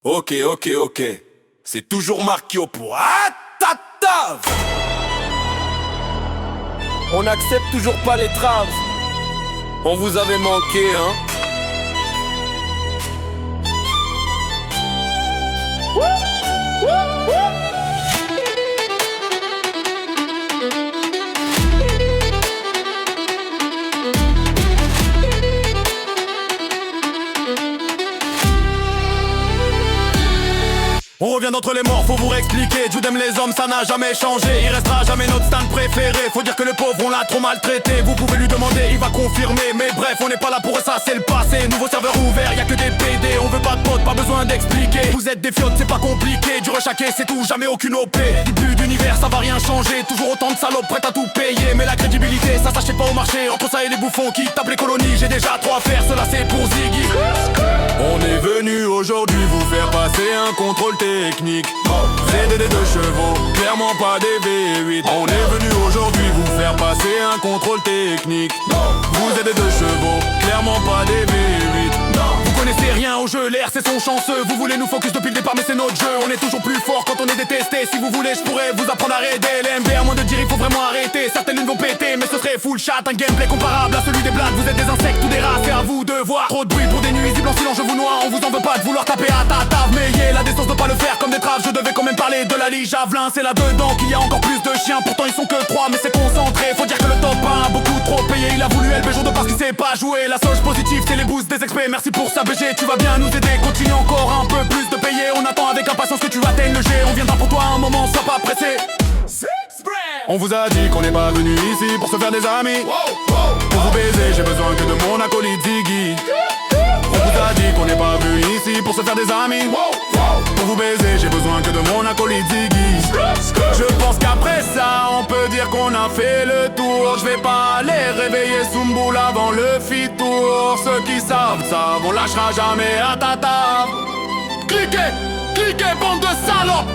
Ok, ok, ok. C'est toujours Marquio pour Atatav. On n'accepte toujours pas les traves. On vous avait manqué, hein. On revient d'entre les morts, faut vous réexpliquer. Jude aime les hommes, ça n'a jamais changé. Il restera jamais notre stand préféré. Faut dire que le pauvre, on l'a trop maltraité. Vous pouvez lui demander, il va confirmer. Mais bref, on n'est pas là pour ça, c'est le passé. Nouveau serveur ouvert, y'a que des PD. On veut pas de potes, pas besoin d'expliquer. Vous êtes des fiottes, c'est pas compliqué. Du rechaqué, c'est tout, jamais aucune OP. Début d'univers, ça va rien changer. Toujours autant de salopes prêtes à tout payer. Mais la crédibilité, ça s'achète pas au marché. Entre ça et les bouffons qui tapent les colonies, j'ai déjà trop à faire, cela c'est pour Ziggy. On est venu aujourd'hui vous faire passer un contrôle technique. VDD de chevaux, clairement pas des V8. On est venu aujourd'hui vous faire passer un contrôle technique. Vous êtes des deux chevaux, clairement pas des V8. Vous connaissez rien au jeu, l'air c'est son chanceux. Vous voulez nous focus depuis le départ mais c'est notre jeu. On est toujours plus fort quand on est détesté. Si vous voulez je pourrais vous apprendre à raider. Les MB à moins de dire il faut vraiment arrêter. Certaines lunes vont péter mais ce serait full chat. Un gameplay comparable à celui des blagues. Vous êtes des insectes ou des rats, c'est à vous de voir. Trop de bruit pour des nuisibles en silence je vous noie. On vous en veut pas de vouloir taper à ta tave. Mais yeah, la décence de pas le faire comme des traves. Je devais quand même parler de la Lige Javelin. C'est là-dedans qu'il y a encore plus de chiens. Pourtant ils sont que 3 mais c'est concentré. Faut dire que le top 1 a beaucoup trop payé. Il a voulu LB jour de parce qu'il sait pas jouer. La sauce positive c'est les boosts des experts. Merci pour ça BG, tu vas bien nous aider. Continue encore un peu plus de payer. On attend avec impatience que tu atteignes le G. On viendra pour toi un moment, sois pas pressé. On vous a dit qu'on n'est pas venu ici pour se faire des amis. Pour vous baiser j'ai besoin que de mon acolyte Ziggy. On vous a dit qu'on n'est pas venu ici pour se faire des amis. Pour vous baiser j'ai besoin que de mon acolyte Ziggy. Je pense qu'après ça on peut dire qu'on a fait le tour. Je vais pas aller réveiller Sumboul avant le fit tour. Ceux qui savent, on lâchera jamais à ta table. Cliquez, cliquez bande de salopes.